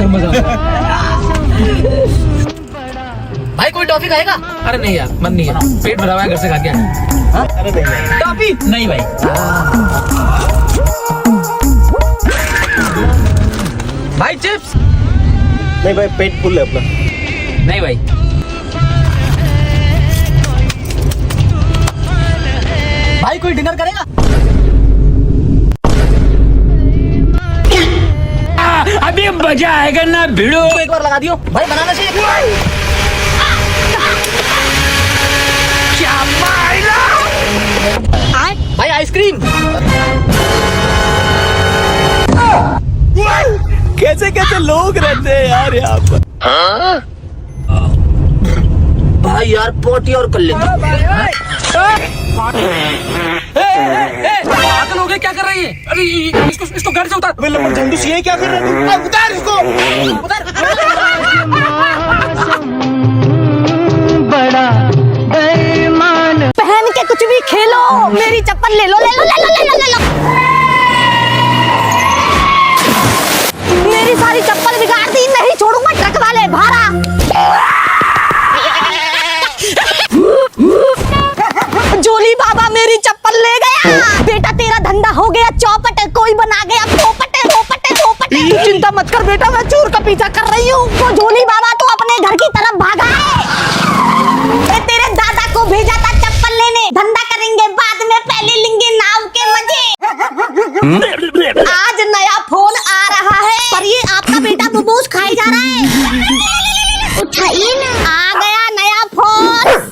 मजा। भाई कोई टॉफी खाएगा? अरे नहीं यार, मन नहीं है, पेट भरा हुआ है, घर से खा के आए। अरे नहीं टॉफी नहीं भाई। भाई चिप्स नहीं भाई, पेट फुल है अपना। नहीं भाई। भाई कोई डिनर करेगा? अभी मजा आएगा ना भिड़ो। एक बार लगा दियो भाई, बनाना शेक। क्या मारा? भाई आइसक्रीम। कैसे कैसे लोग रहते हैं यार यहाँ पर। भाई यार पोटी और कर लेते। पागल हो गए, क्या कर रही है? अरे इसको गाड़ी से उतार। झंडू ये क्या कर रहे हो? उतार इसको। पहन के कुछ भी खेलो, मेरी चप्पल ले लो ले लो ले लो ले लो ले लो। मेरी सारी चप्पल बिगाड़ दी, नहीं छोड़ूंगा ट्रक वाले, भाड़ा। जोली बाबा मेरी चप्पल ले गया। बेटा तेरा धंधा हो गया चौपट, कोई बना गया पोपट पोपट पोपट। चिंता मत कर बेटा, मैं चोर का पीछा कर रही हूँ। तो जोली बाबा तो अपने घर की तरफ भागा है। तेरे दादा को भेजा था चप्पल लेने, धंधा करेंगे बाद में, पहले लेंगे नाव के मजे। आज नया फोन आ रहा है, पर ये आपका बेटा बुबूस खाई जा रहा है। उठाइए ना, आ गया नया फोन।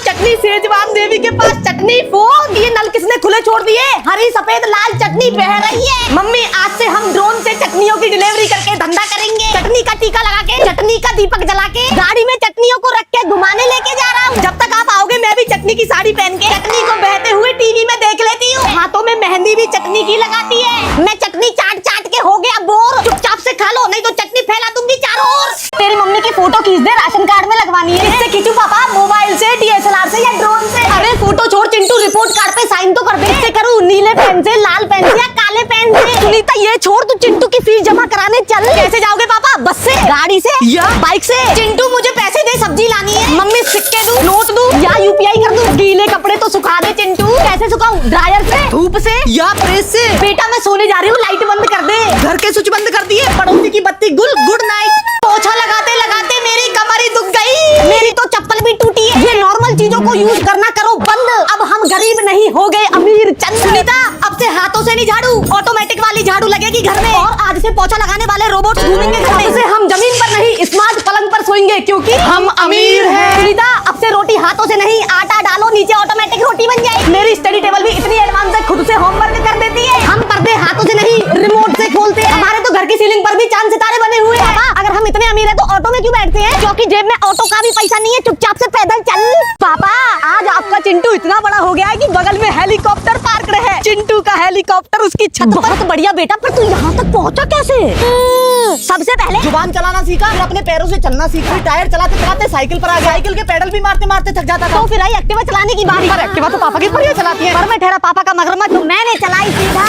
चटनी सेजवान देवी के पास चटनी फोन। ये नल किसने खुले छोड़ दिए? हरी सफेद लाल चटनी बह रही है। मम्मी आज से हम ड्रोन से चटनियों की डिलीवरी करके धंधा करेंगे। चटनी का टीका लगा के, चटनी का दीपक जला के, गाड़ी में चटनियों को रख के घुमाने लेके जा रहा हूँ। जब तक आप आओगे मैं भी चटनी की साड़ी पहन के चटनी को बहते हुए टीवी में देख लेती हूँ। हाथों में मेहंदी भी चटनी की लगाती है। मैं चटनी चाट चाट के हो गया बोर। चुपचाप से खा लो, नहीं तो चटनी फैला दूंगी चारों ओर। तेरी मम्मी की फोटो खींच दे, राशन कार्ड में लगवानी है। इससे खींचू पापा? मोबाइल से, DSLR से या ड्रोन से? अरे फोटो छोड़ चिंटू, रिपोर्ट कार्ड पे साइन तो कर दे। इससे करूँ नीले पेन से, लाल पेन से या काले पेन से? सुनीता ये छोड़, तू चिंटू की फीस जमा कराने चल। कैसे जाओगे पापा? बस से, गाड़ी से या बाइक से? चिंटू मुझे पैसे दे, सब्जी लानी है। मम्मी सिक्के दूं, नोट दूं या UPI कर दूं? गीले कपड़े तो सुखा दे चिंटू। कैसे सुखाऊं? ड्रायर से, धूप से या प्रेस से? बेटा मैं सोने जा रही हूँ, लाइट बंद कर दे। घर के स्विच बंद कर दिए, पड़ोसी की बत्ती गुल, गुड नाइट। पोछा लगाते लगाते मेरी कमर ही दुख गई। मेरी तो चप्पल भी टूटी है। ये नॉर्मल चीजों को यूज करना करो बंद। अब हम गरीब नहीं हो गए अमीर चंद। सुनीता अब से हाथों से नहीं झाड़ू, ऑटोमेटिक वाली झाड़ू लगेगी घर में। और आज से पोछा लगाने वाले रोबोट घूमेंगे घर में। से हम जमीन पर नहीं, स्मार्ट पलंग पर सोएंगे, क्योंकि हम अमीर हैं। सुनीता अब से रोटी हाथों से नहीं, आटा डालो नीचे, ऑटोमेटिक रोटी बन जाएगी। मेरी स्टडी टेबल भी इतनी एडवांस है, खुद से होमवर्क कर देती है। हम पर्दे हाथों से नहीं, रिमोट से खोलते हैं। हमारे तो घर की सीलिंग पर भी चांद सितारे बने हुए हैं। अगर हम इतने अमीर है तो ऑटो में क्यों बैठते हैं? क्योंकि जेब में ऑटो का भी पैसा नहीं है, चुपचाप से पैदल चल। पापा आज आपका चिंटू इतना बड़ा हो गया है कि बगल में हेलीकॉप्टर पार्क है। चिंटू का हेलीकॉप्टर उसकी छत पर। बहुत बढ़िया बेटा, पर तू यहाँ तक पहुँचा कैसे? सबसे पहले जुबान चलाना सीखा, फिर अपने पैरों से चलना सीखा, फिर टायर चलाते चलाते साइकिल पर आ गया। साइकिल के पेडल भी मारते मारते थक जाता था। तो फिर आई एक्टिवा चलाने की बारी। पर एक्टिवा तो पापा की बढ़िया चलाती है। पर मैं ठहरा पापा का मगरमच्छ, तो मैंने चलाई सीधा।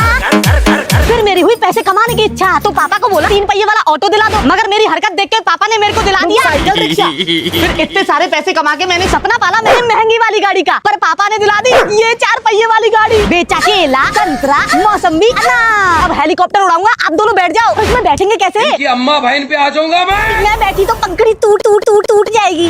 फिर मेरी हुई पैसे कमाने की इच्छा, तो पापा को बोला 3 पहिए वाला ऑटो दिला दो। मगर मेरी हरकत देख के पापा ने मेरे को दिला दिया साइकिल रिक्शा। फिर इतने सारे पैसे कमा के मैंने सपना पाला मेरी महंगी वाली गाड़ी का, पर पापा ने दिला दी ये 4 पहिए वाली गाड़ी। बेचा केला, संतरा, मौसम्बी, अनार। अब हेलीकॉप्टर उड़ाऊंगा, आप दोनों बैठ जाओ। इसमें बैठेंगे कैसे? अम्मा बहन पे आ जाऊंगा मैं बैठी तो पंखड़ी टूट टूट टूट टूट जाएगी।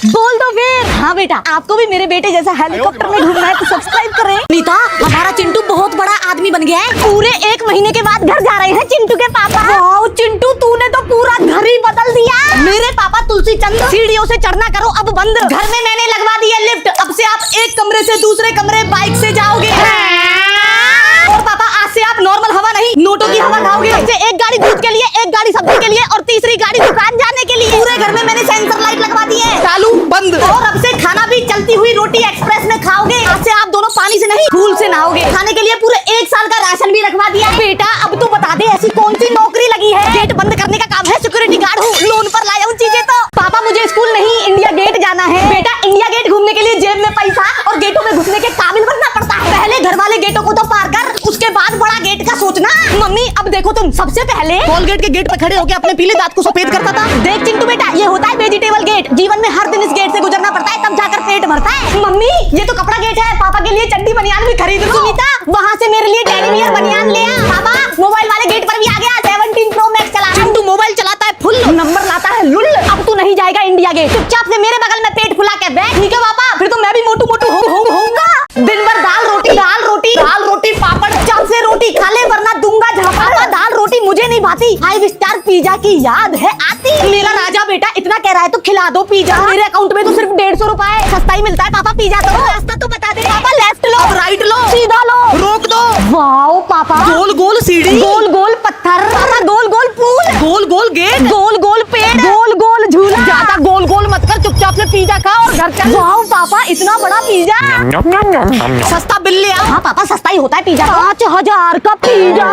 बोल दो फिर। हाँ बेटा, आपको भी मेरे बेटे जैसा हेलीकॉप्टर में घूमना है तो सब्सक्राइब करें। नीता हमारा चिंटू बहुत बड़ा आदमी बन गया है। पूरे 1 महीने के बाद घर जा रहे हैं चिंटू के पापा। वाओ चिंटू, तूने तो पूरा घर ही बदल दिया। मेरे पापा तुलसी चंद, सीढ़ियों से चढ़ना करो अब बंद। घर में मैंने लगवा दी है लिफ्ट, अब से आप एक कमरे से दूसरे कमरे बाइक से जाओगे। और पापा आज से आप नॉर्मल हवा नहीं, नोटों की हवा खाओगे। अब से एक गाड़ी दूध के लिए, एक गाड़ी सब्जी के लिए और तीसरी गाड़ी दुकान जाने के लिए। पूरे घर में मैंने सेंसर लाइट लगवा दी है, चालू बंद। और अब से खाना भी चलती हुई रोटी एक्सप्रेस में खाओगे। आज से आप दोनों पानी से नहीं, फूल से नहाओगे। खाने के लिए पूरे 1 साल का राशन भी रखवा दिया। बेटा अब तो बता दे, ऐसी कौन सी नौकरी लगी है? गेट बंद करने का काम है, सिक्योरिटी गार्ड हूँ, लोन पर लाया हूँ चीजें। तो पापा मुझे स्कूल नहीं, इंडिया गेट जाना है। बेटा इंडिया गेट घूमने के लिए जेब में पैसा और गेटों में घुसने के काबिल बनना पड़ता है। पहले घर वाले गेटों को तो पार कर, उसके बाद बड़ा गेट का सोचना। मम्मी अब देखो तुम, सबसे पहले पहले कोलगेट के गेट पर खड़े होकर अपने पीले दांत को सफेद करता था। देख चिंटू बेटा, ये होता है वेजिटेबल गेट। जीवन में हर दिन इस गेट से गुजरना पड़ता है, तब जाकर पेट भरता है। मम्मी ये तो कपड़ा गेट है, पापा के लिए चड्डी बनियान भी खरीद लो। सुनीता वहाँ से मेरे लिए टेडी बियर बनियान ले आ। पापा मोबाइल वाले गेट पर भी आ गया, 17 प्रो मैक्स चला। चिंटू मोबाइल चलाता है फुल, नंबर लाता है लुल। अब तू नहीं जाएगा इंडिया गेट, चुपचाप से मेरे बगल में पेट फुला के बैठ। ठीक है पापा, फिर तो मैं भी मोटू मोटू होऊंगा। दिन भर दाल रोटी दाल रोटी दाल रोटी पापड़, चप से रोटी खा ले वरना दूंगा झापा। दाल रोटी मुझे नहीं भाती, 5 स्टार पिज्जा की याद है आती। मेरा राजा बेटा इतना कह रहा है तो खिला दो पिज्जा। मेरे अकाउंट में तो सिर्फ 150 रुपए सस्ता ही मिलता है पापा पिज्जा। तो रास्ता तो बता दे पापा, लेफ्ट लो राइट लो सीधा लो रोक दो। वाओ पापा, गोल गोल सीढ़ी, गोल गोल पत्थर, पापा गोल गोल पूल, गोल गोल गेट, गोल गोल पेड़, गोल गोल झूला। ज्यादा गोल गोल मत कर, चुपचाप से पिज्जा खा और घर चल। वाओ पापा इतना बड़ा पिज्जा, सस्ता बिल लिया। हाँ पापा सस्ता ही होता है पिज्जा। 5000 का पिज्जा,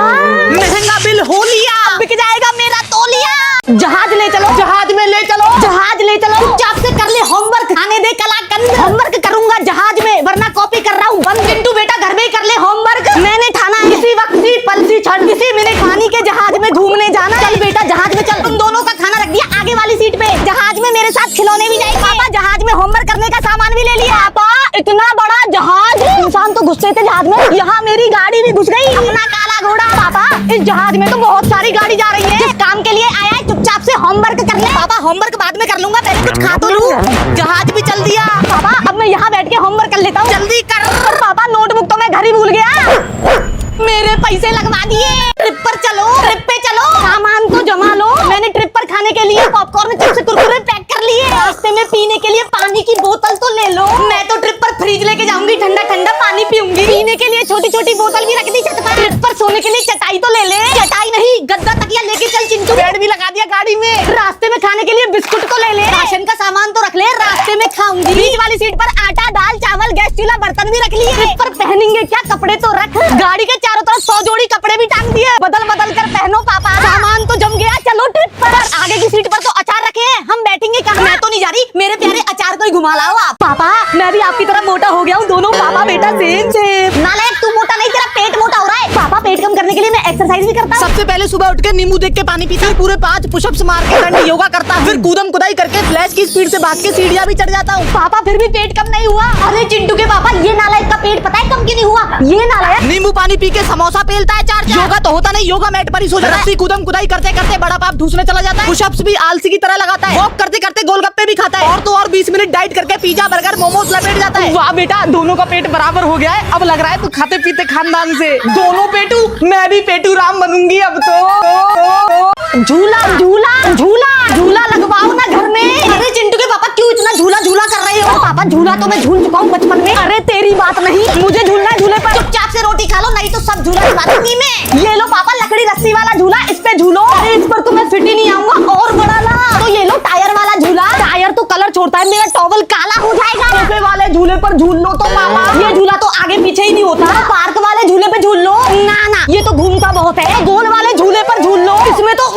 महंगा बिल हो लिया, बिक जाएगा मेरा तौलिया। जहाज ले चलो, जहाज में ले चलो, जहाज ले चलो। चुपचाप से कर ले होमवर्क, खाने दे कलाकंद। होमवर्क करूंगा जहाज में वरना कॉपी कर रहा हूँ बंद। चिंटू बेटा घर में ही कर ले होमवर्क, मैंने ठाना है इसी वक्त सी पल सी क्षण किसी मिनट खानी के जहाज में घूमने जाना। चल बेटा जहाज में चल। तुम दोनों का खाना रख दिया आगे वाली सीट पे, जहाज में मेरे साथ खिलौने भी जाएंगे। पापा जहाज में होमवर्क करने का सामान भी ले लिया। पापा इतना बड़ा जहाज, इंसान तो घुसते थे जहाज में, यहाँ मेरी गाड़ी भी घुस गई, अपना काला घोड़ा। पापा इस जहाज में तो बहुत सारी गाड़ी जा रही है, जिस काम के लिए आया है चुपचाप से होमवर्क कर ले। पापा होमवर्क बाद में कर लूंगा, पहले कुछ खा तो लूं। जहाज भी चल दिया पापा, अब मैं यहाँ बैठ के होमवर्क कर लेता हूँ, जल्दी कर। और पापा नोटबुक तो मैं घर ही भूल गया, मेरे पैसे लगवा दिए। ट्रिप पर चलो, ट्रिप पे चलो, सामान को जमा लो। मैंने ट्रिप पर खाने के लिए पॉपकॉर्न चिप्स कुरकुरे पैक कर लिए। रास्ते में पीने के लिए पानी की बोतल तो ले लो, मैं तो ट्रिप पर फ्रिज लेके जाऊंगी, ठंडा ठंडा पानी पीऊंगी। पीने के लिए छोटी छोटी बोतल भी रख दी छत पर। ट्रिप पर सोने के लिए चटाई तो ले ले, चटाई नहीं गद्दा तकिया लेके चल चिंटू। बेड भी लगा दिया गाड़ी में। रास्ते में खाने के लिए बिस्कुट तो ले ले, राशन का सामान तो रख ले, रास्ते में खाऊंगी। बीच वाली सीट पर आटा दाल चावल गैस चूल्हा बर्तन भी रख लिए। ट्रिप पर पहनेंगे क्या कपड़े तो रख, गाड़ी के चारों तरफ 100 जोड़ी कपड़े भी टांग दिए, बदल बदल कर पहनो पापा। सामान तो जम गया, चलो ट्रिप पर। आगे की सीट पर तो अचार रखे हैं, हम बैठेंगे कहाँ? मैं तो नहीं जा रही, मेरे प्यारे अचार को ही घुमा लाओ आप। पापा मैं भी आपकी तरह मोटा हो गया हूँ, दोनों पापा बेटा सेम सेम। नालायक तू मोटा नहीं, तेरा पेट मोटा हो रहा है। पापा पेट कम करने के लिए मैं एक्सरसाइज भी करता हूँ। सबसे पहले सुबह उठ के नींबू देख के पानी पीता हूँ, पूरे 5 पुशअप्स मार के दंड योगा करता हूँ, फिर कूदम कुदाई करके फ्लैश की स्पीड से भाग के सीढ़ियाँ भी चढ़ जाता हूँ। पापा फिर भी पेट कम नहीं हुआ। अरे चिंटू के पापा ये नालायक का पेट पता है कम क्यों नहीं हुआ? ये नालायक नींबू पानी पी के समोसा पेलता है 4। योगा तो होता नहीं, योगा मैट पर ही सो जाता है। कूदम कुदाई करते करते बड़ा पाप ढूंसने चला जाता है, पुशअप्स भी आलसी की तरह लगाता है, वॉक करते करते गोलगप्पे भी खाता है, और तो और 20 मिनट डाइट करके पिज्जा बर्गर मोमोज लपेट जाता है। वाह बेटा दोनों का पेट बराबर हो गया है, अब लग रहा है तू खाते पीते खानदान से। दोनों पेटू, मैं भी पेटू राम बनूंगी अब तो। झूला झूला झूला झूला लगवाओ ना घर में। अरे चिंटू के पापा क्यों इतना झूला झूला कर रहे हो? पापा झूला तो मैं झूल चुका हूँ बचपन में। अरे तेरी बात नहीं, मुझे झूलना है झूले पर। चुपचाप से रोटी खा लो नहीं तो सब झूला खिला दूंगी मैं। ये लो पापा लकड़ी रस्सी वाला झूला, इस पे झूलो। अरे इस पर तो मैं फिट ही नहीं आऊंगा, और बड़ा ला। तो ये लो टायर वाला झूला, टायर तो कलर छोड़ता है, मेरा टॉवल काला हो जाएगा। सोफे वाले झूले पर झूल लो तो पापा, ये झूला तो आगे पीछे ही नहीं होता। पार्क वाले झूले पे झूल लो। ना ये तो घूमता बहुत है। गोल वाले झूले पर झूल लो, इसमें तो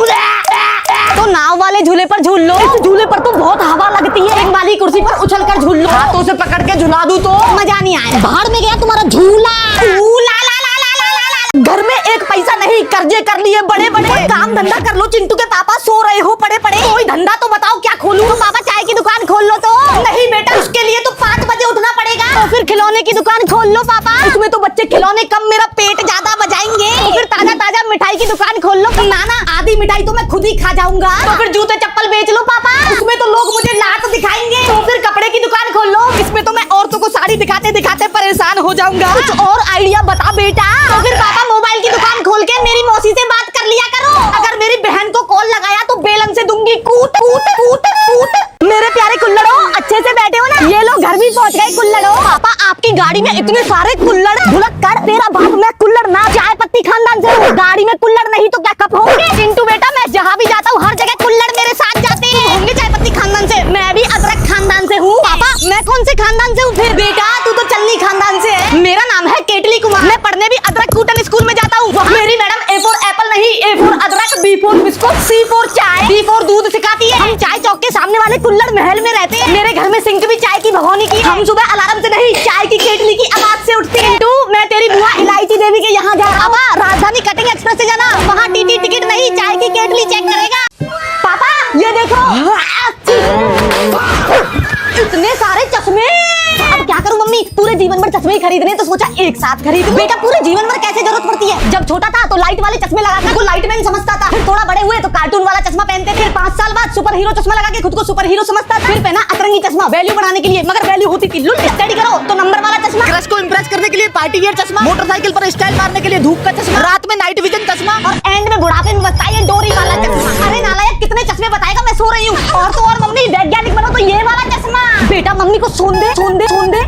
नाव वाले झूले पर झूल लो, इस झूले पर तो बहुत हवा लगती है। एक वाली कुर्सी पर उछल कर झूल लो, हाथों से पकड़ के झुला दूं तो मजा नहीं आया। बाहर में गया तुम्हारा झूला। घर में एक पैसा नहीं, कर्जे कर लिए बड़े बड़े। काम धंधा कर लो, चिंटू के पापा सो रहे हो पड़े पड़े। कोई धंधा तो बताओ क्या खोलूं? तो पापा चाय की दुकान खोल लो। तो नहीं बेटा उसके लिए तो 5 बजे उठना पड़ेगा। तो फिर खिलौने की दुकान खोल लो पापा, इसमें तो बच्चे खिलौने कम मेरा पेट ज्यादा बजाएंगे। तो फिर ताजा ताजा मिठाई की दुकान खोल लो। नाना आधी मिठाई तो मैं खुद ही खा जाऊंगा। तो फिर जूते चप्पल बेच लो पापा, उसमें तो लोग मुझे लात दिखाएंगे। तो फिर कपड़े की दुकान खोल लो, इसमें तो मैं औरतों को साड़ी दिखाते दिखाते परेशान हो जाऊंगा। कुछ और आइडिया बता बेटा। तो फिर पापा मोबाइल की दुकान खोल के मेरी मौसी से बात कर लिया करो। अगर मेरी बहन को कॉल लगाया तो बेलन से दूंगी कूट कूट कूट कूट। मेरे प्यारे कुल्लड़ो अच्छे से बैठे हो ना? ये लोग घर भी पहुंच गए कुल्लड़ो। पापा आपकी गाड़ी में इतने सारे कुल्लड़, भुलक कर तेरा बाप मैं कुल्लड़ ना चाय पत्ती खानदान से हूँ। गाड़ी में कुल्लड़ नहीं तो क्या कप होंगे? चिंटू बेटा मैं जहाँ भी जाता हूँ हर जगह कुल्लड़ मेरे साथ जाते हैं। होंगे चाय पत्ती खानदान से, मैं भी अदरक खानदान से हूँ। पापा मैं कौन से खानदान से हूँ फिर? बेटा तू तो चलनी खानदान से है। मेरा नाम है केटली कुमार, मैं पढ़ने भी अदरक कूटन स्कूल में जाता हूँ। मेरी मैडम A4 एप्पल नहीं, A4 अदरक, B4 बिस्कुट, C4 फॉर चाय, डी फॉर दूध सिखाती है। हम चाय चौक के सामने वाले कुल्लड़ महल में रहते हैं। मेरे घर में सिंक भी चाय की भगोनी की। हम सुबह अलार्म से नहीं, चाय की केटली की आवाज से उठते हैं। मैं तेरी बुआ इलायची देवी के यहाँ जा रहा हूँ। राजधानी कटिंग एक्सप्रेस से जाना, वहाँ टीटी टिकट नहीं, चाय की केटली चेक करेगा। पापा ये देखो, इतने सारे चश्मे। अब क्या करूं मम्मी, पूरे जीवन भर चश्मे ही खरीदने, तो सोचा एक साथ खरीद। बेटा पूरे जीवन भर कैसे जरूरत पड़ती है? जब छोटा था तो लाइट वाले चश्मे लगाकर को लाइट मैन समझता था। फिर थोड़ा बड़े हुए तो कार्टून वाला चश्मा पहनते थे। 5 साल बाद सुपर हीरो चश्मा लगा के खुद को सुपर हीरो समझता। फिर पहना अतरंगी चश्मा, वैल्यू बढ़ाने के लिए, मगर वैल्यू होती थी लुल। स्टडी करो तो नंबर वाला चश्मा, क्रश को इंप्रेस करने के लिए पार्टी वियर चश्मा, मोटरसाइकिल पर स्टाइल मारने के लिए धूप का चश्मा, रात में नाइट विजन चश्मा, और एंड में बुढ़ापे में बताइए डोरी वाला चश्मा। अरे नालायक, कितने चश्मे बताएगा, मैं सो रही हूँ। और तो और मम्मी, वैज्ञानिक बनो तो ये वाला चश्मा। बेटा मम्मी को सोन दे, सोन दे, सोन दे।